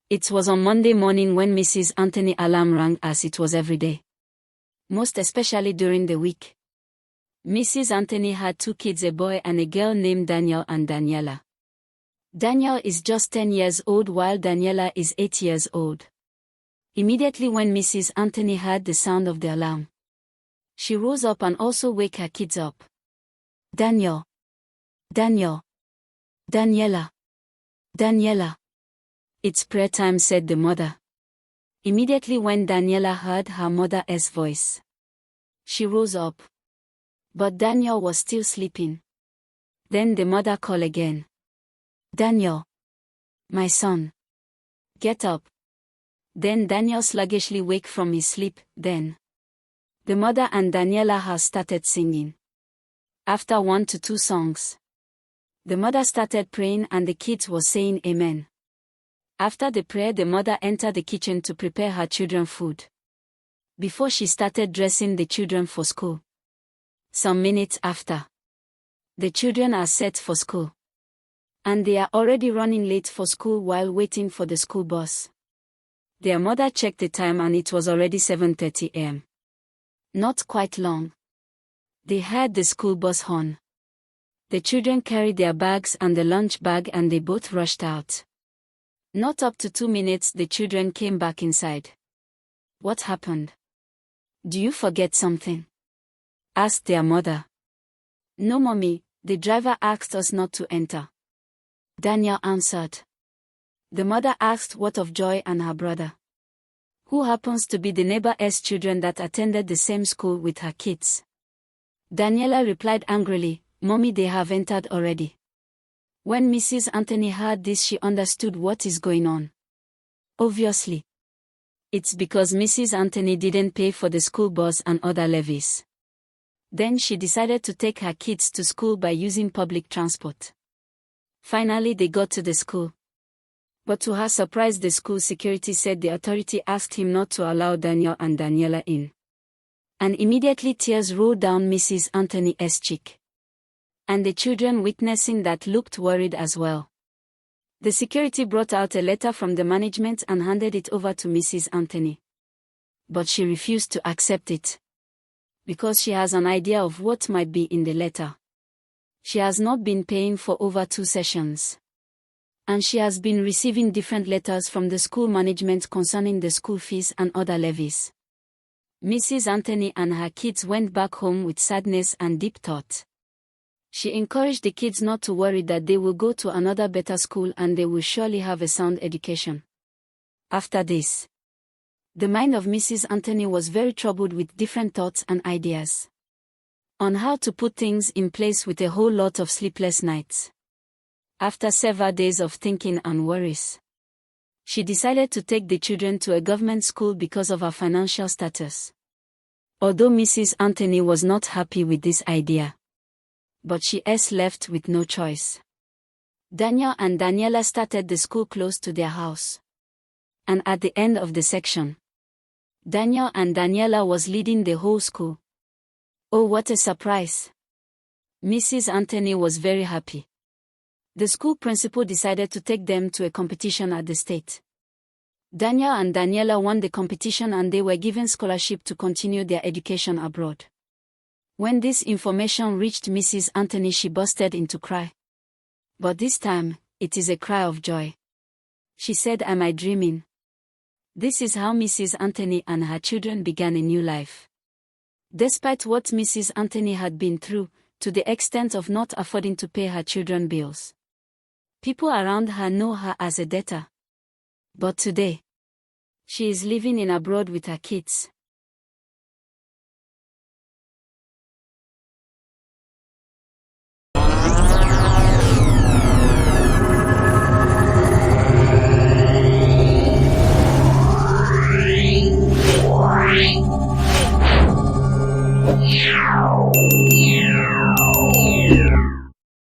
It was on Monday morning when Mrs. Anthony's alarm rang, as it was every day. Most especially during the week. Mrs. Anthony had 2 kids, a boy and a girl named Daniel and Daniela. Daniel is just 10 years old while Daniela is 8 years old. Immediately when Mrs. Anthony heard the sound of the alarm, she rose up and also woke her kids up. Daniel. Daniel. Daniela. Daniela. It's prayer time, said the mother. Immediately when Daniela heard her mother's voice, she rose up. But Daniel was still sleeping. Then the mother called again. Daniel. My son. Get up. Then Daniel sluggishly woke from his sleep. Then the mother and Daniela had started singing. After 1 to 2 songs, the mother started praying and the kids were saying amen. After the prayer, the mother entered the kitchen to prepare her children food. Before she started dressing the children for school. Some minutes after, the children are set for school. And they are already running late for school while waiting for the school bus. Their mother checked the time and it was already 7:30 a.m. Not quite long. They heard the school bus horn. The children carried their bags and the lunch bag and they both rushed out. Not up to 2 minutes, the children came back inside. What happened? Do you forget something? Asked their mother. No, mommy, the driver asked us not to enter. Daniel answered. The mother asked what of Joy and her brother, who happens to be the neighbor's children that attended the same school with her kids. Daniela replied angrily, Mommy, they have entered already. When Mrs. Anthony heard this, she understood what is going on. Obviously. It's because Mrs. Anthony didn't pay for the school bus and other levies. Then she decided to take her kids to school by using public transport. Finally, they got to the school. But to her surprise, the school security said the authority asked him not to allow Daniel and Daniela in. And immediately tears rolled down Mrs. Anthony's cheek. And the children, witnessing that, looked worried as well. The security brought out a letter from the management and handed it over to Mrs. Anthony. But she refused to accept it. Because she has an idea of what might be in the letter. She has not been paying for over 2 sessions. And she has been receiving different letters from the school management concerning the school fees and other levies. Mrs. Anthony and her kids went back home with sadness and deep thought. She encouraged the kids not to worry, that they will go to another better school and they will surely have a sound education. After this, the mind of Mrs. Anthony was very troubled with different thoughts and ideas on how to put things in place, with a whole lot of sleepless nights. After several days of thinking and worries, she decided to take the children to a government school because of her financial status. Although Mrs. Anthony was not happy with this idea, but she was left with no choice. Daniel and Daniela started the school close to their house. And at the end of the section, Daniel and Daniela was leading the whole school. Oh, what a surprise! Mrs. Anthony was very happy. The school principal decided to take them to a competition at the state. Daniel and Daniela won the competition and they were given scholarship to continue their education abroad. When this information reached Mrs. Anthony, she busted into cry. But this time, it is a cry of joy. She said, Am I dreaming? This is how Mrs. Anthony and her children began a new life. Despite what Mrs. Anthony had been through, to the extent of not affording to pay her children bills. People around her know her as a debtor. But today, she is living in abroad with her kids.